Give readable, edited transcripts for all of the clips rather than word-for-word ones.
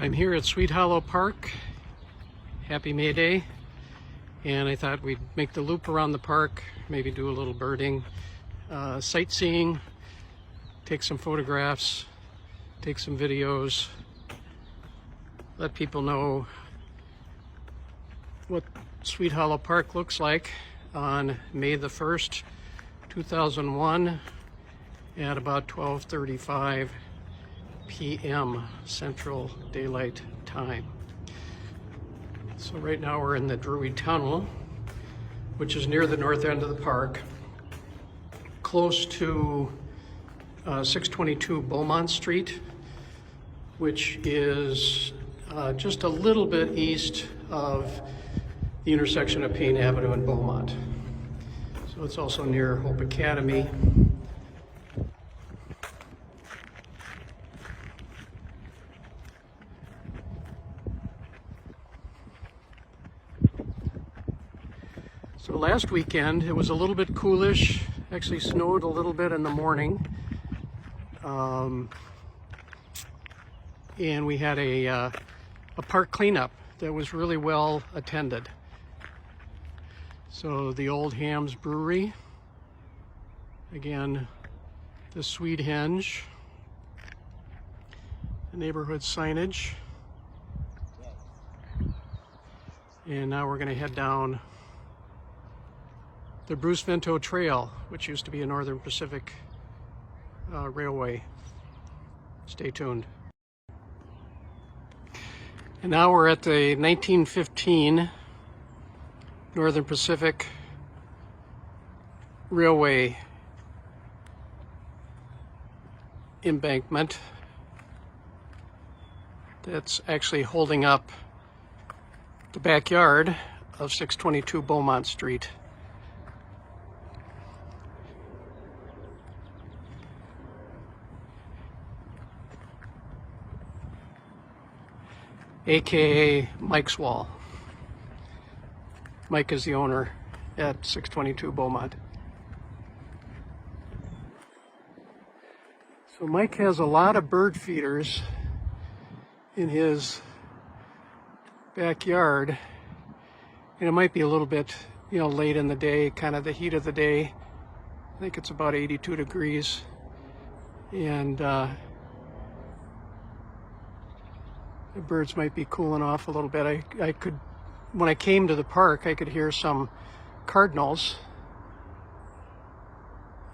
I'm here at Swede Hollow Park. Happy May Day. And I thought we'd make the loop around the park, maybe do a little birding, sightseeing, take some photographs, take some videos, let people know what Swede Hollow Park looks like on May the 1st, 2001 at about 12:35 p.m. Central Daylight Time. So right now we're in the Druid Tunnel, which is near the north end of the park, close to 622 Beaumont Street, which is just a little bit east of the intersection of Payne Avenue and Beaumont. So it's also near Hope Academy. So last weekend it was a little bit coolish, actually snowed a little bit in the morning. And we had a park cleanup that was really well attended. So the Old Hams Brewery, again, the Swede Henge, the neighborhood signage, and now we're going to head down the Bruce Vento Trail, which used to be a Northern Pacific Railway. Stay tuned. And now we're at the 1915 Northern Pacific Railway embankment that's actually holding up the backyard of 622 Beaumont Street. AKA Mike's Wall. Mike is the owner at 622 Beaumont. So Mike has a lot of bird feeders in his backyard, and it might be a little bit, late in the day, kind of the heat of the day. I think it's about 82 degrees, and the birds might be cooling off a little bit. I could, when I came to the park, I could hear some cardinals.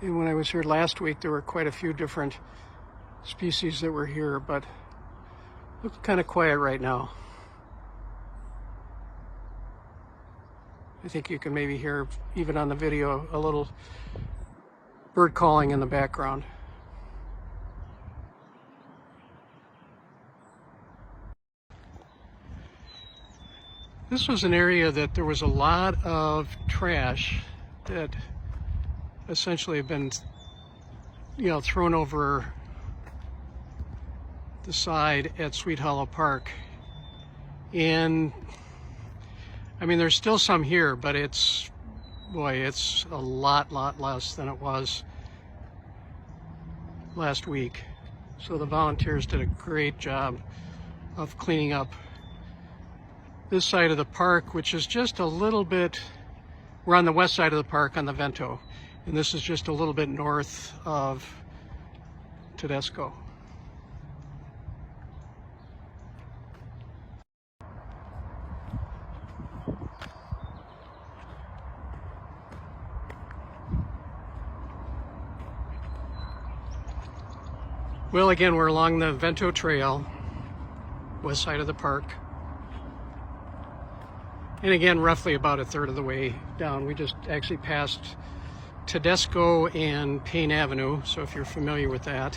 And when I was here last week, there were quite a few different species that were here, but it looks kind of quiet right now. I think you can maybe hear, even on the video, a little bird calling in the background. This was an area that there was a lot of trash that essentially had been, thrown over the side at Swede Hollow Park. And I mean, there's still some here, but it's a lot less than it was last week. So the volunteers did a great job of cleaning up this side of the park, which is just a little bit, we're on the west side of the park on the Vento, and this is just a little bit north of Tedesco. Well, again, we're along the Vento Trail, west side of the park. And again, roughly about a third of the way down. We just actually passed Tedesco and Payne Avenue, so if you're familiar with that.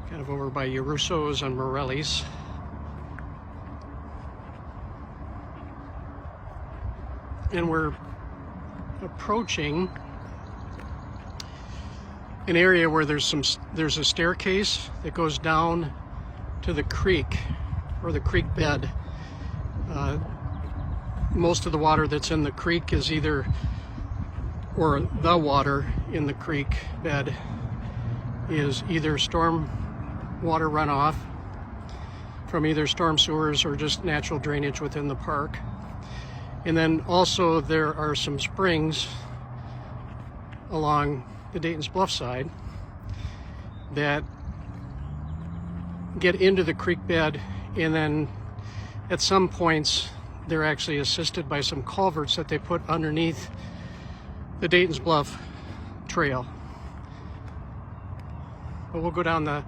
Kind of over by Urusso's and Morelli's. And we're approaching an area where there's a staircase that goes down to the creek, or the creek bed. Most of the water that's in the creek is the water in the creek bed is either storm water runoff from either storm sewers or just natural drainage within the park. And then also there are some springs along the Dayton's Bluff side that get into the creek bed, and then at some points they're actually assisted by some culverts that they put underneath the Dayton's Bluff trail. But we'll go down the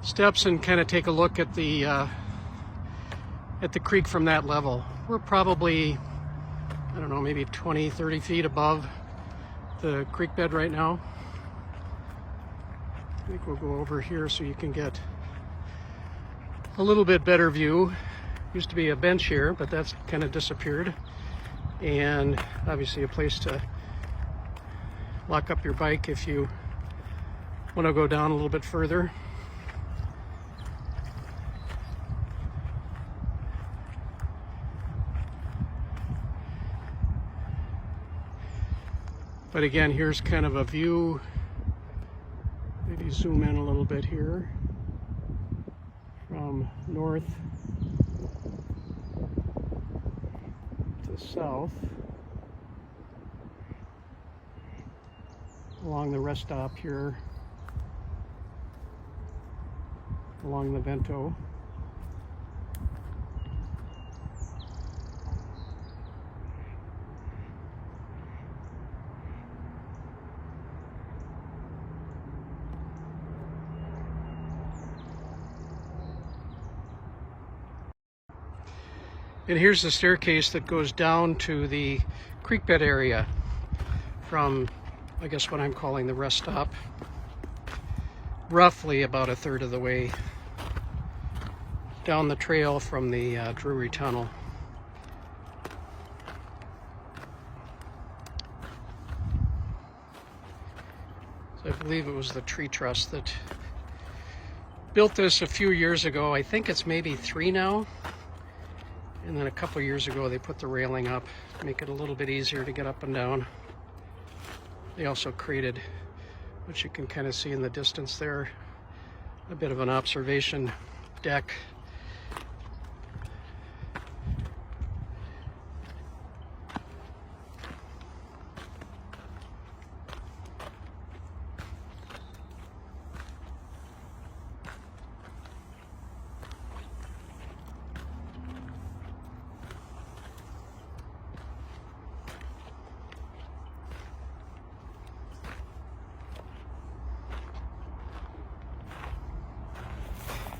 steps and kind of take a look at the creek from that level. We're probably, I don't know, maybe 20-30 feet above the creek bed right now. I think we'll go over here so you can get a little bit better view. Used to be a bench here, but that's kind of disappeared. And obviously a place to lock up your bike if you want to go down a little bit further. But again, here's kind of a view. Maybe zoom in a little bit here from north to south along the rest stop here, along the Vento. And here's the staircase that goes down to the creek bed area from, I guess, what I'm calling the rest stop, roughly about a third of the way down the trail from the Drury Tunnel. So I believe it was the tree trust that built this a few years ago. I think it's maybe 3 now. And then a couple years ago they put the railing up to make it a little bit easier to get up and down. They also created, which you can kind of see in the distance there, a bit of an observation deck.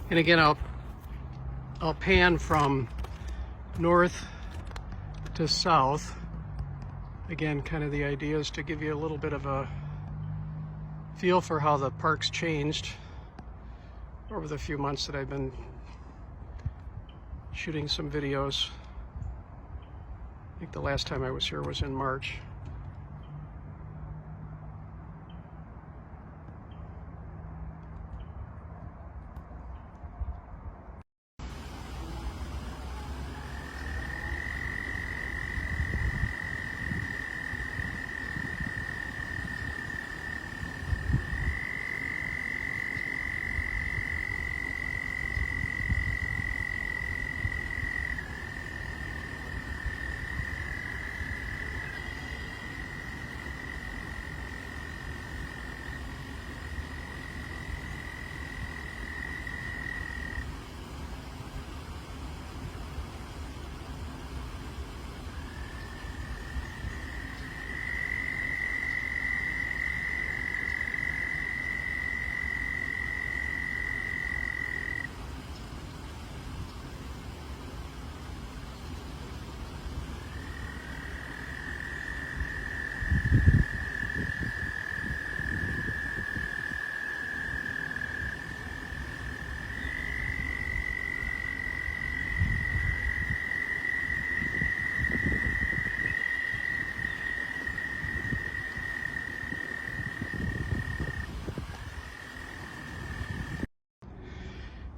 And again, I'll pan from north to south. Again, kind of the idea is to give you a little bit of a feel for how the park's changed over the few months that I've been shooting some videos. I think the last time I was here was in March.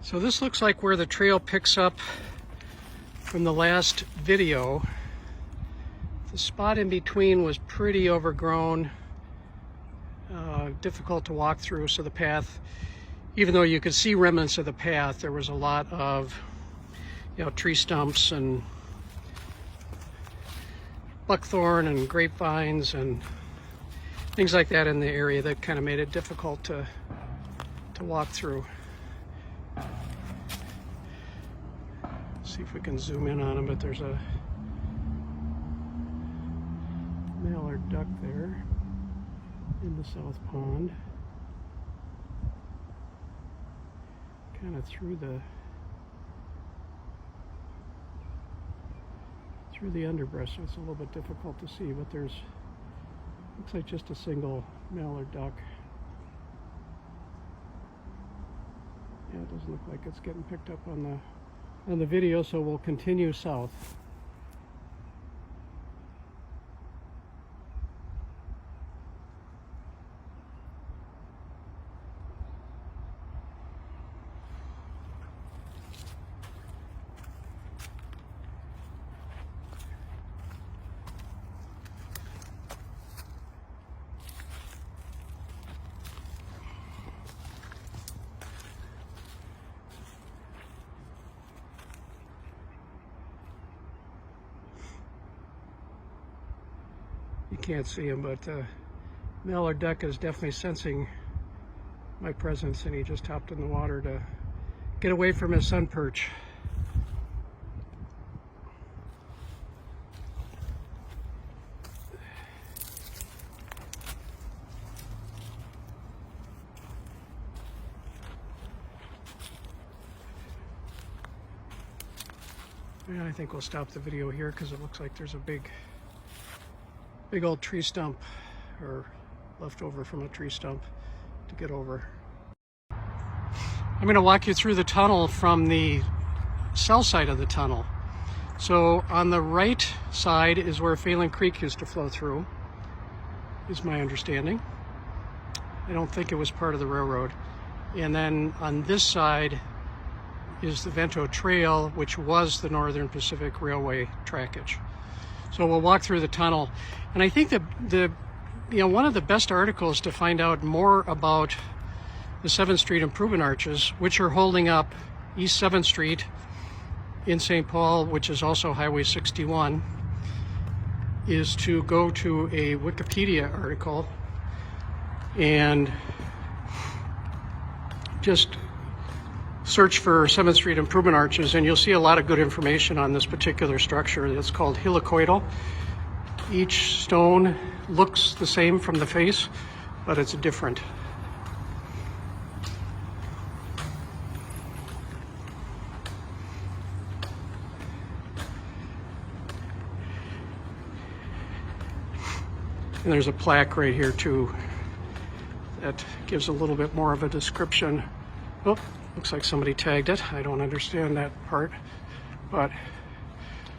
So this looks like where the trail picks up from the last video. The spot in between was pretty overgrown, difficult to walk through, so the path, even though you could see remnants of the path, there was a lot of tree stumps and buckthorn and grapevines and things like that in the area that kind of made it difficult to walk through. See if we can zoom in on them, but there's a mallard duck there in the south pond, kind of through the underbrush, so it's a little bit difficult to see, but there's, looks like just a single mallard duck. Yeah, it doesn't look like it's getting picked up on the video, so we'll continue south. You can't see him, but mallard duck is definitely sensing my presence, and he just hopped in the water to get away from his sun perch. And I think we'll stop the video here because it looks like there's a big old tree stump, or leftover from a tree stump, to get over. I'm going to walk you through the tunnel from the south side of the tunnel. So on the right side is where Phelan Creek used to flow through, is my understanding. I don't think it was part of the railroad. And then on this side is the Vento Trail, which was the Northern Pacific Railway trackage. So we'll walk through the tunnel, and I think that one of the best articles to find out more about the 7th Street Improvement Arches, which are holding up East 7th Street in St. Paul, which is also Highway 61, is to go to a Wikipedia article and just search for 7th Street Improvement Arches, and you'll see a lot of good information on this particular structure. It's called helicoidal. Each stone looks the same from the face, but it's different. And there's a plaque right here too that gives a little bit more of a description. Oh, looks like somebody tagged it. I don't understand that part. But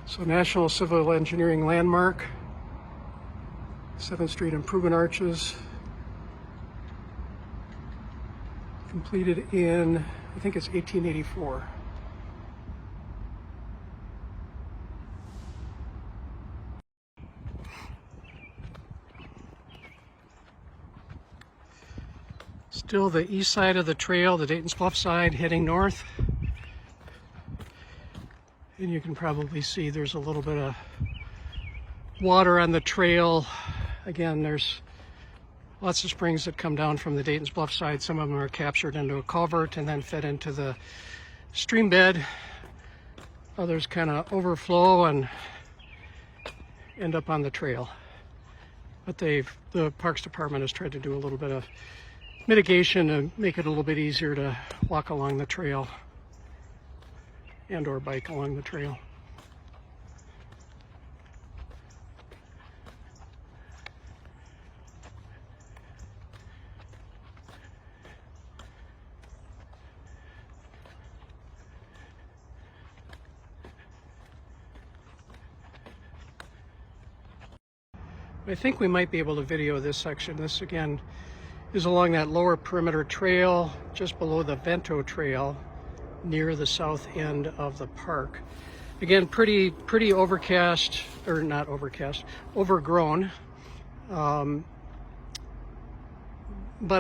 so National Civil Engineering Landmark, 7th Street Improvement Arches, completed in, I think it's 1884. Still the east side of the trail, the Dayton's Bluff side, heading north. And you can probably see there's a little bit of water on the trail. Again, there's lots of springs that come down from the Dayton's Bluff side. Some of them are captured into a culvert and then fed into the stream bed. Others kind of overflow and end up on the trail. But the Parks Department has tried to do a little bit of mitigation to make it a little bit easier to walk along the trail and or bike along the trail. I think we might be able to video this section. This again is along that lower perimeter trail just below the Vento Trail near the south end of the park. Again, pretty overcast, or not overcast, overgrown. But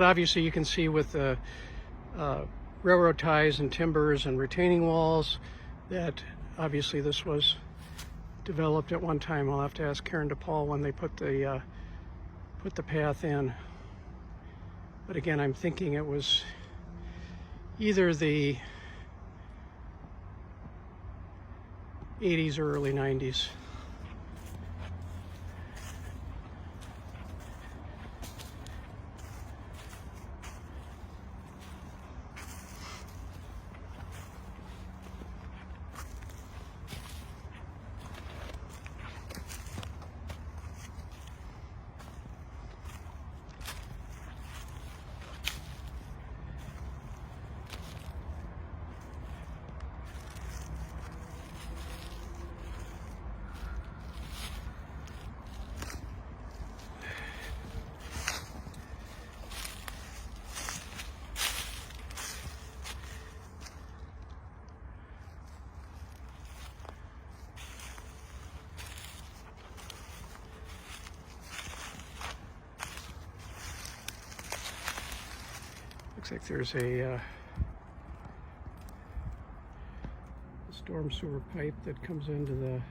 obviously you can see with the railroad ties and timbers and retaining walls, that obviously this was developed at one time. I'll have to ask Karen DePaul when they put the path in. But again, I'm thinking it was either the 80s or early 90s. Looks like there's a storm sewer pipe that comes into the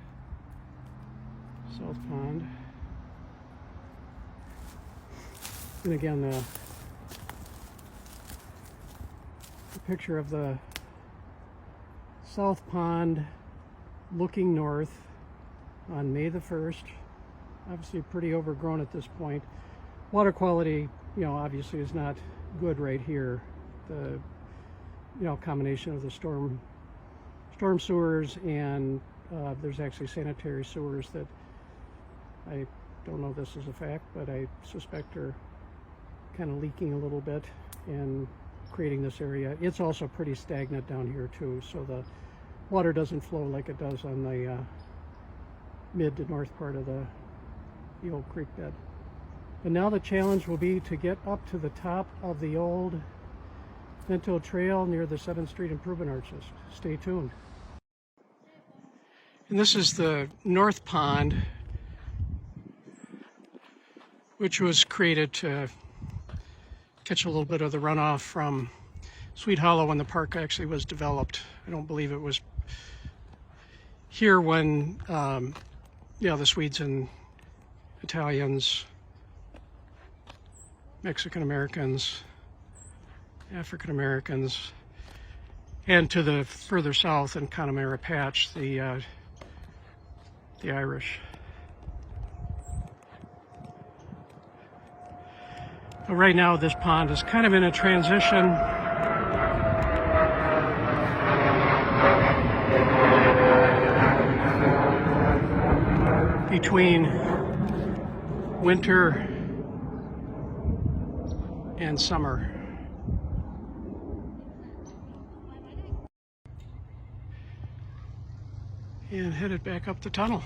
south pond. And again, the picture of the south pond looking north on May the 1st. Obviously pretty overgrown at this point. Water quality, obviously is not good right here. The combination of the storm sewers and there's actually sanitary sewers that I don't know if this is a fact, but I suspect are kind of leaking a little bit and creating this area. It's also pretty stagnant down here too, so the water doesn't flow like it does on the mid to north part of the old creek bed. But now the challenge will be to get up to the top of the old Vento Trail near the 7th Street Improvement Arches. Stay tuned. And this is the North Pond, which was created to catch a little bit of the runoff from Swede Hollow when the park actually was developed. I don't believe it was here when the Swedes and Italians, Mexican Americans, African Americans, and to the further south in Connemara Patch, the Irish. But right now this pond is kind of in a transition between winter and summer. And headed back up the tunnel.